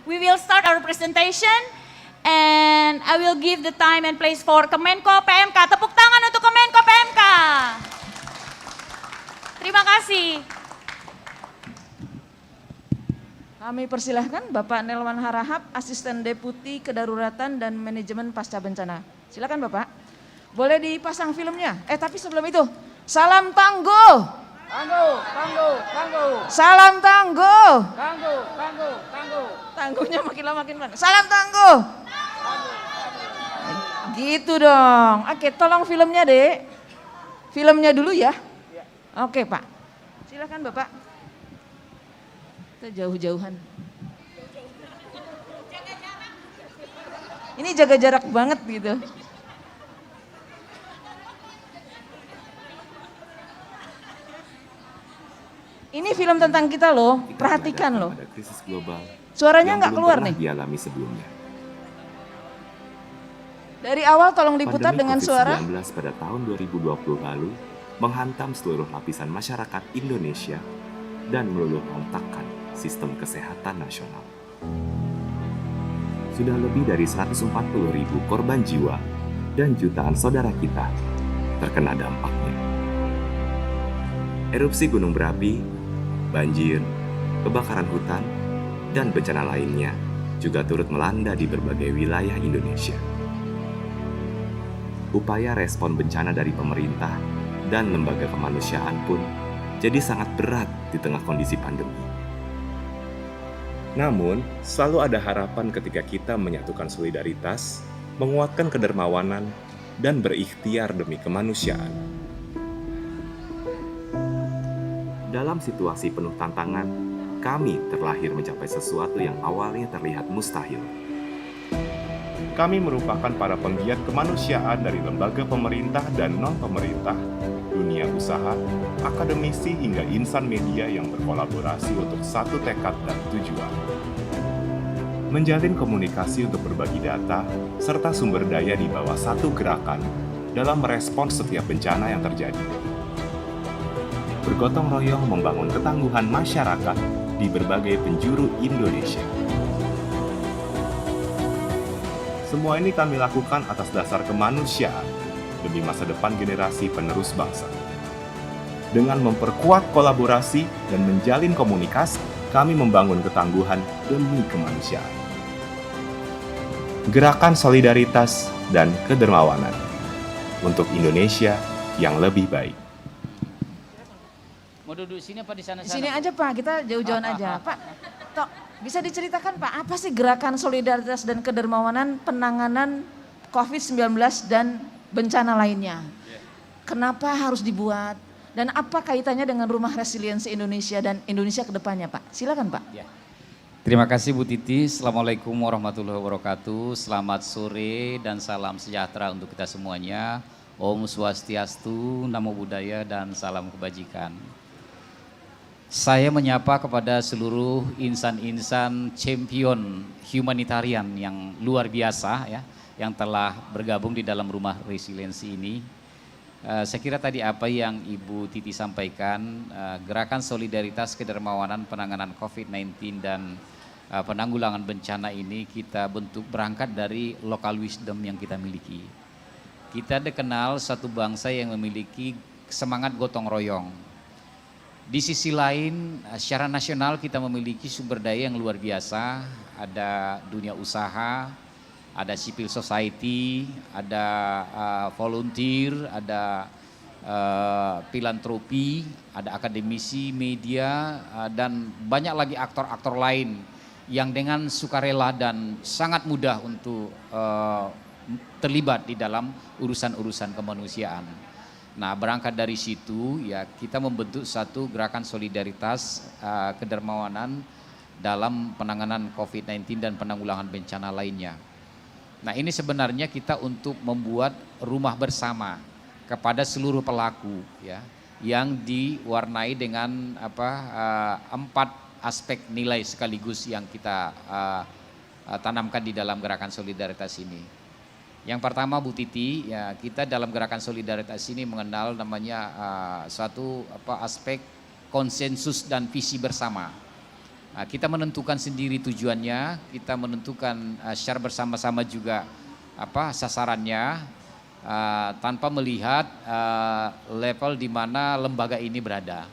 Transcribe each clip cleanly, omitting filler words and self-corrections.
we will start our presentation and I will give the time and place for Kemenko PMK. Tepuk tangan untuk Kemenko PMK. Terima kasih. Kami persilahkan Bapak Nelwan Harahap, Asisten Deputi Kedaruratan dan Manajemen Pasca Bencana. Silakan Bapak. Boleh dipasang filmnya. Tapi sebelum itu, salam tangguh. Tangguh, tangguh, tangguh. Salam tangguh. Tangguh, tangguh, tangguh. Tangguhnya makin lama makin mana. Salam tangguh. Gitu dong. Oke, tolong filmnya, Dek. Filmnya dulu ya. Oke, Pak. Silakan Bapak. Kita jauh-jauhan. Ini jaga jarak banget gitu. Ini film tentang kita loh, perhatikan loh. Ada krisis global. Suaranya yang nggak belum keluar pernah nih. dialami sebelumnya. Dari awal tolong diputar Pandemi dengan suara. COVID-19 pada tahun 2020 lalu menghantam seluruh lapisan masyarakat Indonesia dan meluluhlantakkan sistem kesehatan nasional. Sudah lebih dari 140.000 korban jiwa dan jutaan saudara kita terkena dampaknya. Erupsi gunung berapi, banjir, kebakaran hutan, dan bencana lainnya juga turut melanda di berbagai wilayah Indonesia. Upaya respon bencana dari pemerintah dan lembaga kemanusiaan pun jadi sangat berat di tengah kondisi pandemi. Namun, selalu ada harapan ketika kita menyatukan solidaritas, menguatkan kedermawanan, dan berikhtiar demi kemanusiaan. Dalam situasi penuh tantangan, kami terlahir mencapai sesuatu yang awalnya terlihat mustahil. Kami merupakan para penggiat kemanusiaan dari lembaga pemerintah dan non-pemerintah, dunia usaha, akademisi hingga insan media yang berkolaborasi untuk satu tekad dan tujuan. Menjalin komunikasi untuk berbagi data, serta sumber daya di bawah satu gerakan dalam merespons setiap bencana yang terjadi. Bergotong royong membangun ketangguhan masyarakat di berbagai penjuru Indonesia. Semua ini kami lakukan atas dasar kemanusiaan demi masa depan generasi penerus bangsa. Dengan memperkuat kolaborasi dan menjalin komunikasi, kami membangun ketangguhan demi kemanusiaan. Gerakan solidaritas dan kedermawanan untuk Indonesia yang lebih baik. Mau duduk sini apa di sana? Di sini aja Pak, kita jauh-jauhan aja. Pak, bisa diceritakan Pak, apa sih gerakan solidaritas dan kedermawanan penanganan COVID-19 dan bencana lainnya? Kenapa harus dibuat? Dan apa kaitannya dengan Rumah Resiliensi Indonesia dan Indonesia ke depannya Pak? Silakan Pak. Ya. Terima kasih Bu Titi. Assalamualaikum warahmatullahi wabarakatuh. Selamat sore dan salam sejahtera untuk kita semuanya. Om Swastiastu, Namo Buddhaya, dan salam kebajikan. Saya menyapa kepada seluruh insan-insan champion humanitarian yang luar biasa ya, yang telah bergabung di dalam Rumah Resiliensi ini. Saya kira tadi apa yang Ibu Titi sampaikan, gerakan solidaritas kedermawanan penanganan COVID-19 dan penanggulangan bencana ini kita bentuk berangkat dari local wisdom yang kita miliki. Kita dikenal satu bangsa yang memiliki semangat gotong royong. Di sisi lain, secara nasional kita memiliki sumber daya yang luar biasa, ada dunia usaha, ada civil society, ada volunteer, ada filantropi, ada akademisi, media, dan banyak lagi aktor-aktor lain yang dengan sukarela dan sangat mudah untuk terlibat di dalam urusan-urusan kemanusiaan. Nah, berangkat dari situ ya kita membentuk satu gerakan solidaritas kedermawanan dalam penanganan COVID-19 dan penanggulangan bencana lainnya. Nah, ini sebenarnya kita untuk membuat rumah bersama kepada seluruh pelaku ya, yang diwarnai dengan 4 aspek nilai sekaligus yang kita tanamkan di dalam gerakan solidaritas ini. Yang pertama Bu Titi, ya kita dalam gerakan solidaritas ini mengenal namanya satu aspek konsensus dan visi bersama. Kita menentukan sendiri tujuannya, kita menentukan secara bersama-sama juga sasarannya, tanpa melihat level di mana lembaga ini berada.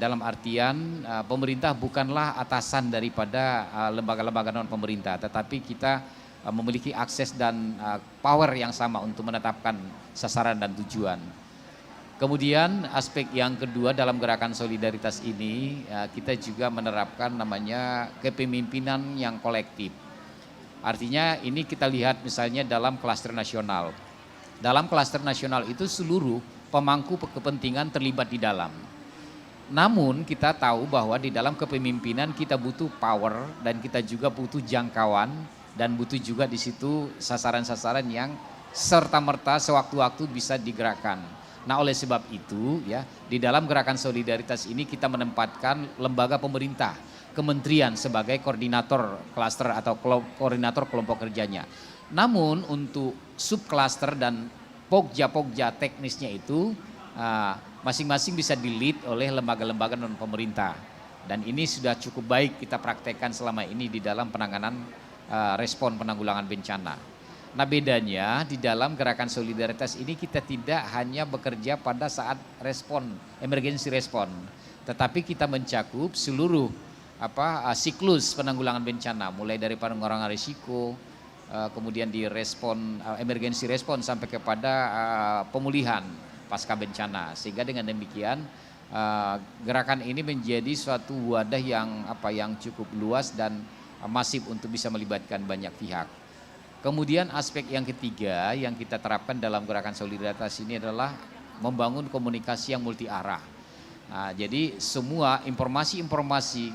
Dalam artian pemerintah bukanlah atasan daripada lembaga-lembaga non pemerintah, tetapi kita memiliki akses dan power yang sama untuk menetapkan sasaran dan tujuan. Kemudian aspek yang kedua dalam gerakan solidaritas ini, kita juga menerapkan namanya kepemimpinan yang kolektif. Artinya ini kita lihat misalnya dalam klaster nasional. Dalam klaster nasional itu seluruh pemangku kepentingan terlibat di dalam. Namun kita tahu bahwa di dalam kepemimpinan kita butuh power dan kita juga butuh jangkauan dan butuh juga di situ sasaran-sasaran yang serta-merta sewaktu-waktu bisa digerakkan. Nah, oleh sebab itu ya, di dalam gerakan solidaritas ini kita menempatkan lembaga pemerintah, kementerian sebagai koordinator klaster atau koordinator kelompok kerjanya. Namun untuk subklaster dan pokja-pokja teknisnya itu masing-masing bisa di-lead oleh lembaga-lembaga non pemerintah. Dan ini sudah cukup baik kita praktekkan selama ini di dalam penanganan respon penanggulangan bencana. Nah, bedanya di dalam gerakan solidaritas ini kita tidak hanya bekerja pada saat respon, emergency respon, tetapi kita mencakup seluruh siklus penanggulangan bencana, mulai dari pengurangan risiko, kemudian di respon emergency respon sampai kepada pemulihan pasca bencana. Sehingga dengan demikian gerakan ini menjadi suatu wadah yang cukup luas dan masif untuk bisa melibatkan banyak pihak. Kemudian aspek yang ketiga yang kita terapkan dalam gerakan solidaritas ini adalah membangun komunikasi yang multi arah. Nah, jadi semua informasi-informasi,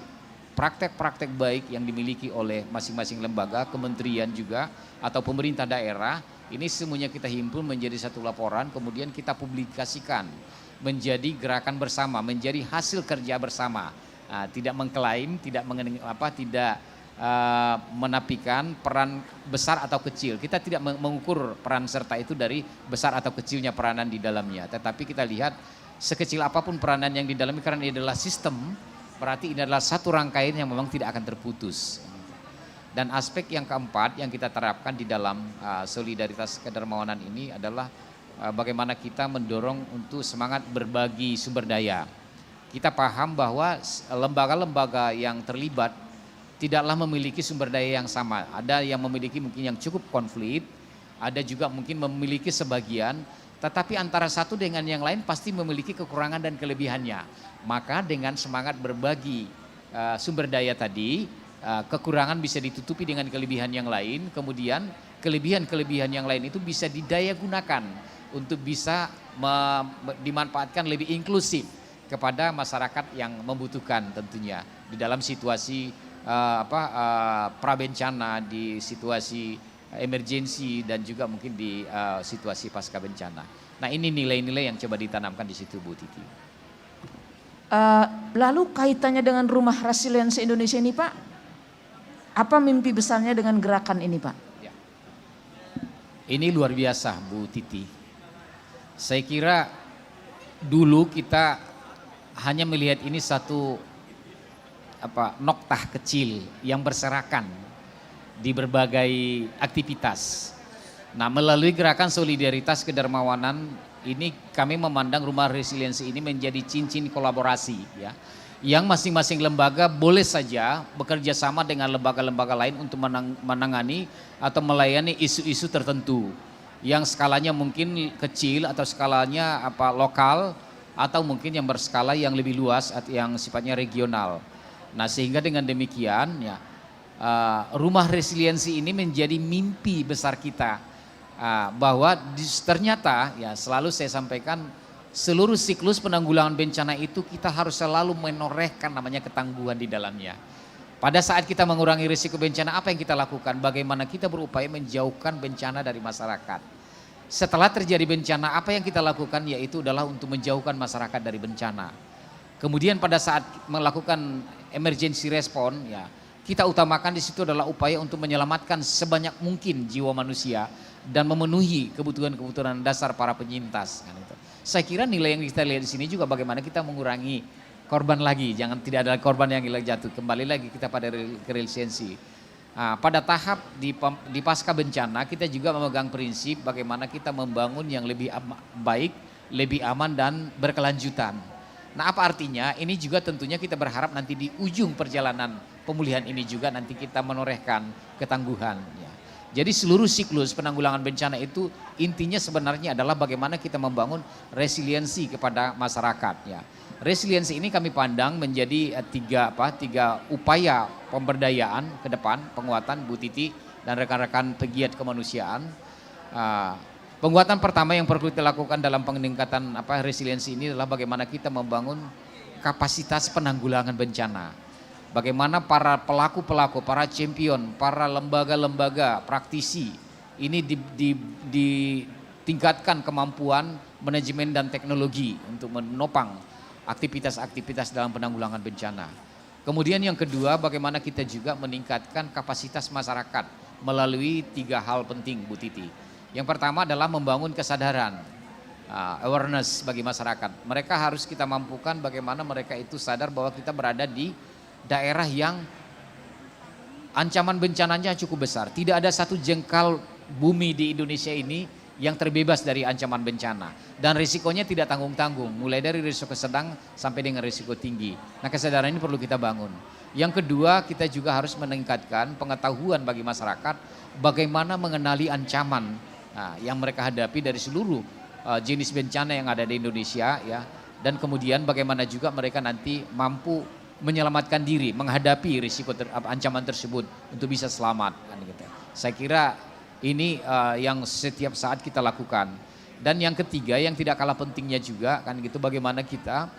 praktek-praktek baik yang dimiliki oleh masing-masing lembaga, kementerian juga atau pemerintah daerah, ini semuanya kita himpun menjadi satu laporan, kemudian kita publikasikan menjadi gerakan bersama, menjadi hasil kerja bersama. Nah, tidak mengklaim, tidak menafikan peran besar atau kecil. Kita tidak mengukur peran serta itu dari besar atau kecilnya peranan di dalamnya. Tetapi kita lihat sekecil apapun peranan yang di dalamnya, karena ini adalah sistem, berarti ini adalah satu rangkaian yang memang tidak akan terputus. Dan aspek yang keempat yang kita terapkan di dalam solidaritas kedermawanan ini adalah bagaimana kita mendorong untuk semangat berbagi sumber daya. Kita paham bahwa lembaga-lembaga yang terlibat tidaklah memiliki sumber daya yang sama. Ada yang memiliki mungkin yang cukup konflik, ada juga mungkin memiliki sebagian, tetapi antara satu dengan yang lain pasti memiliki kekurangan dan kelebihannya. Maka dengan semangat berbagi sumber daya tadi, kekurangan bisa ditutupi dengan kelebihan yang lain, kemudian kelebihan-kelebihan yang lain itu bisa didaya gunakan untuk bisa dimanfaatkan lebih inklusif kepada masyarakat yang membutuhkan tentunya di dalam situasi prabencana, di situasi emergensi dan juga mungkin di situasi pasca bencana. Nah, ini nilai-nilai yang coba ditanamkan di situ, Bu Titi. Lalu kaitannya dengan Rumah Resiliensi Indonesia ini, Pak, apa mimpi besarnya dengan gerakan ini, Pak? Ya. Ini luar biasa, Bu Titi. Saya kira dulu kita hanya melihat ini satu noktah kecil yang berserakan di berbagai aktivitas. Nah, melalui gerakan solidaritas kedermawanan ini kami memandang Rumah Resiliensi ini menjadi cincin kolaborasi ya. Yang masing-masing lembaga boleh saja bekerja sama dengan lembaga-lembaga lain untuk menangani atau melayani isu-isu tertentu yang skalanya mungkin kecil atau skalanya lokal atau mungkin yang berskala yang lebih luas atau yang sifatnya regional. Nah, sehingga dengan demikian ya Rumah Resiliensi ini menjadi mimpi besar kita bahwa ternyata ya selalu saya sampaikan seluruh siklus penanggulangan bencana itu kita harus selalu menorehkan namanya ketangguhan di dalamnya. Pada saat kita mengurangi risiko bencana, apa yang kita lakukan? Bagaimana kita berupaya menjauhkan bencana dari masyarakat. Setelah terjadi bencana, apa yang kita lakukan? Yaitu adalah untuk menjauhkan masyarakat dari bencana. Kemudian pada saat melakukan emergency respon, ya kita utamakan di situ adalah upaya untuk menyelamatkan sebanyak mungkin jiwa manusia dan memenuhi kebutuhan-kebutuhan dasar para penyintas. Saya kira nilai yang kita lihat di sini juga bagaimana kita mengurangi korban lagi, jangan tidak ada korban yang hilang jatuh. Kembali lagi kita pada resiliensi. Nah, pada tahap di pasca bencana kita juga memegang prinsip bagaimana kita membangun yang lebih baik, lebih aman dan berkelanjutan. Nah, apa artinya? Ini juga tentunya kita berharap nanti di ujung perjalanan pemulihan ini juga nanti kita menorehkan ketangguhan. Ya. Jadi seluruh siklus penanggulangan bencana itu intinya sebenarnya adalah bagaimana kita membangun resiliensi kepada masyarakat. Ya. Resiliensi ini kami pandang menjadi tiga upaya pemberdayaan ke depan, penguatan Bu Titi dan rekan-rekan pegiat kemanusiaan. Penguatan pertama yang perlu kita lakukan dalam peningkatan resiliensi ini adalah bagaimana kita membangun kapasitas penanggulangan bencana. Bagaimana para pelaku-pelaku, para champion, para lembaga-lembaga praktisi ini ditingkatkan kemampuan manajemen dan teknologi untuk menopang aktivitas-aktivitas dalam penanggulangan bencana. Kemudian yang kedua, bagaimana kita juga meningkatkan kapasitas masyarakat melalui 3 hal penting Bu Titi. Yang pertama adalah membangun kesadaran, awareness bagi masyarakat. Mereka harus kita mampukan bagaimana mereka itu sadar bahwa kita berada di daerah yang ancaman bencananya cukup besar. Tidak ada satu jengkal bumi di Indonesia ini yang terbebas dari ancaman bencana. Dan risikonya tidak tanggung-tanggung, mulai dari risiko sedang sampai dengan risiko tinggi. Nah, kesadaran ini perlu kita bangun. Yang kedua, kita juga harus meningkatkan pengetahuan bagi masyarakat bagaimana mengenali ancaman yang mereka hadapi dari seluruh jenis bencana yang ada di Indonesia, ya. Dan kemudian bagaimana juga mereka nanti mampu menyelamatkan diri, menghadapi risiko ancaman tersebut untuk bisa selamat. Kan, gitu. Saya kira ini yang setiap saat kita lakukan. Dan yang ketiga yang tidak kalah pentingnya juga kan gitu, bagaimana kita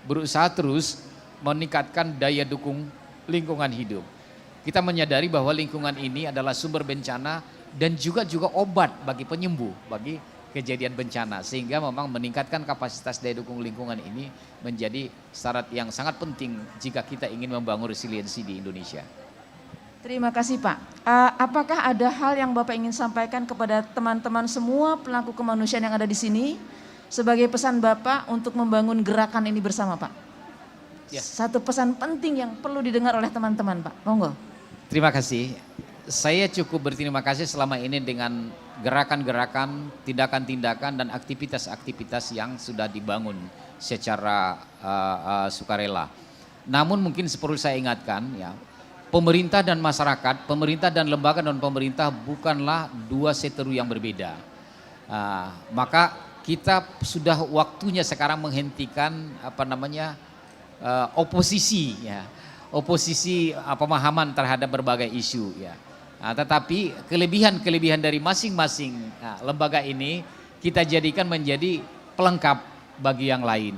berusaha terus meningkatkan daya dukung lingkungan hidup. Kita menyadari bahwa lingkungan ini adalah sumber bencana dan juga obat bagi penyembuh bagi kejadian bencana, sehingga memang meningkatkan kapasitas daya dukung lingkungan ini menjadi syarat yang sangat penting jika kita ingin membangun resiliensi di Indonesia. Terima kasih Pak. Apakah ada hal yang Bapak ingin sampaikan kepada teman-teman semua pelaku kemanusiaan yang ada di sini sebagai pesan Bapak untuk membangun gerakan ini bersama Pak? Ya. Satu pesan penting yang perlu didengar oleh teman-teman Pak, monggo. Terima kasih. Saya cukup berterima kasih selama ini dengan gerakan-gerakan, tindakan-tindakan dan aktivitas-aktivitas yang sudah dibangun secara sukarela. Namun mungkin perlu saya ingatkan ya, pemerintah dan masyarakat, pemerintah dan lembaga dan pemerintah bukanlah dua seteru yang berbeda. Maka kita sudah waktunya sekarang menghentikan oposisi ya, oposisi pemahaman terhadap berbagai isu ya. Tetapi kelebihan dari masing-masing lembaga ini kita jadikan menjadi pelengkap bagi yang lain.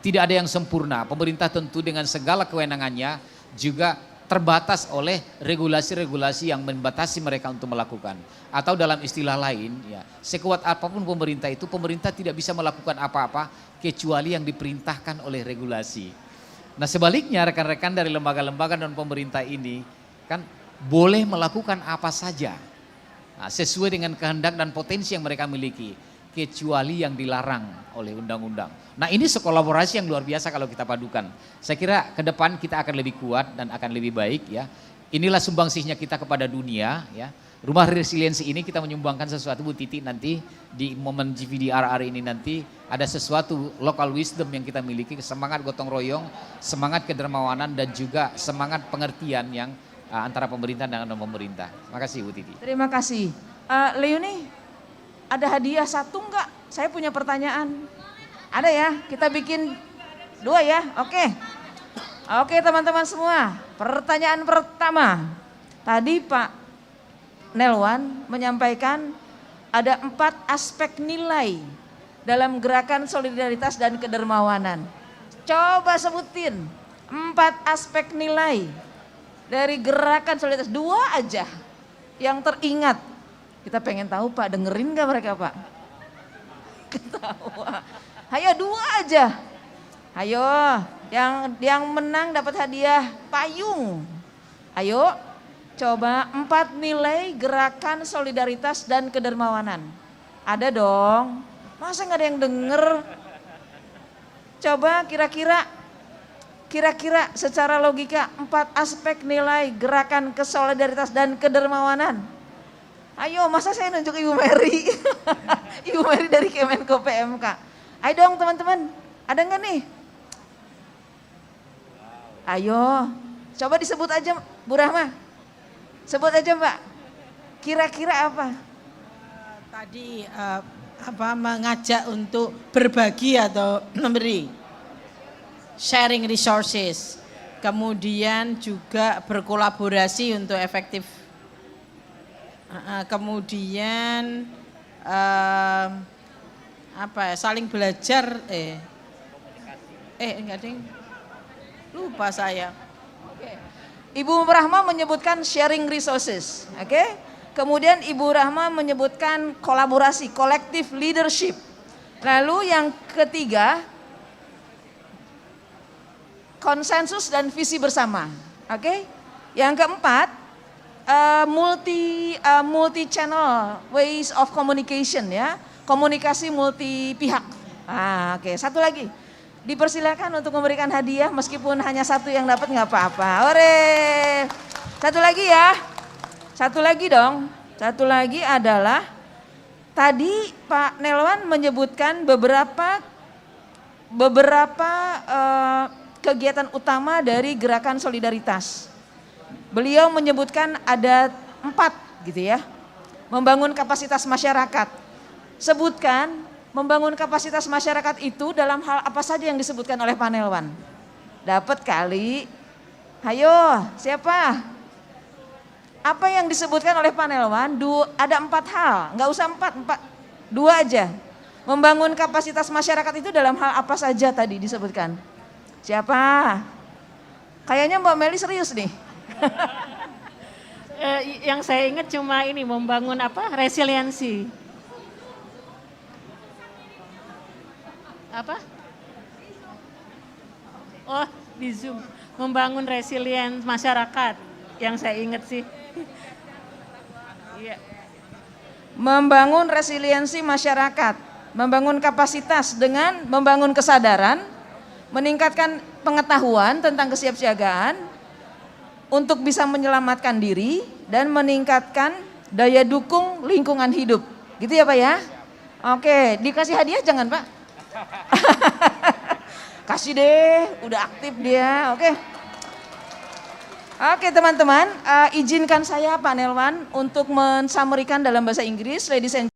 Tidak ada yang sempurna. Pemerintah tentu dengan segala kewenangannya juga terbatas oleh regulasi-regulasi yang membatasi mereka untuk melakukan. Atau dalam istilah lain, ya, sekuat apapun pemerintah itu, pemerintah tidak bisa melakukan apa-apa kecuali yang diperintahkan oleh regulasi. Nah sebaliknya rekan-rekan dari lembaga-lembaga dan pemerintah ini kan boleh melakukan apa saja sesuai dengan kehendak dan potensi yang mereka miliki, kecuali yang dilarang oleh undang-undang. Nah ini sekolaborasi yang luar biasa kalau kita padukan. Saya kira ke depan kita akan lebih kuat dan akan lebih baik ya. Inilah sumbangsihnya kita kepada dunia ya. Rumah resiliensi ini kita menyumbangkan sesuatu Bu Titi, nanti di momen GVDRR ini nanti ada sesuatu local wisdom yang kita miliki, semangat gotong royong, semangat kedermawanan dan juga semangat pengertian yang antara pemerintah dengan non-pemerintah. Terima kasih Bu Titi. Terima kasih. Leonie, ada hadiah satu enggak? Saya punya pertanyaan. Ada ya? Kita bikin 2 ya? Oke teman-teman semua. Pertanyaan pertama. Tadi Pak Nelwan menyampaikan ada 4 aspek nilai dalam gerakan solidaritas dan kedermawanan. Coba sebutin 4 aspek nilai dari gerakan solidaritas, 2 aja yang teringat. Kita pengen tahu Pak, dengerin gak mereka Pak? Ketawa. Ayo 2 aja. Ayo, yang menang dapat hadiah payung. Ayo, coba 4 nilai gerakan solidaritas dan kedermawanan. Ada dong. Masa gak ada yang denger? Coba kira-kira Kira-kira secara logika 4 aspek nilai gerakan kesolidaritas dan kedermawanan. Ayo, masa saya nunjuk Ibu Mary? Ibu Mary dari Kemenko PMK. Ayo dong teman-teman, ada nggak nih? Ayo, coba disebut aja Bu Rahma. Sebut aja Mbak. Kira-kira apa? Tadi mengajak untuk berbagi atau memberi, sharing resources, kemudian juga berkolaborasi untuk efektif, kemudian saling belajar, enggak ding, lupa saya. Ibu Rahma menyebutkan sharing resources, oke? Kemudian Ibu Rahma menyebutkan kolaborasi, collective leadership. Lalu yang ketiga, konsensus dan visi bersama, oke? Yang keempat, multi channel ways of communication, ya, komunikasi multi pihak. Oke. Satu lagi, dipersilakan untuk memberikan hadiah meskipun hanya satu yang dapat nggak apa-apa. Ore. Satu lagi ya. Satu lagi dong, satu lagi adalah tadi Pak Nelwan menyebutkan beberapa kegiatan utama dari gerakan solidaritas. Beliau menyebutkan ada 4 gitu ya, membangun kapasitas masyarakat. Sebutkan membangun kapasitas masyarakat itu dalam hal apa saja yang disebutkan oleh Pak Nelwan. Dapat kali, ayo siapa? Apa yang disebutkan oleh Pak Nelwan? Ada 4 hal, nggak usah 4, 2 aja. Membangun kapasitas masyarakat itu dalam hal apa saja tadi disebutkan? Siapa? Kayaknya Mbak Meli serius nih. Yang saya ingat cuma ini, membangun resiliensi. Apa? Oh, di Zoom. Membangun resiliens masyarakat. Yang saya ingat sih. Iya. Membangun resiliensi masyarakat, membangun kapasitas dengan membangun kesadaran, meningkatkan pengetahuan tentang kesiapsiagaan untuk bisa menyelamatkan diri dan meningkatkan daya dukung lingkungan hidup. Gitu ya Pak ya? Oke, dikasih hadiah jangan Pak? Kasih deh, udah aktif dia. Oke teman-teman, izinkan saya Pak Nelwan untuk mensummarikan dalam bahasa Inggris, ladies and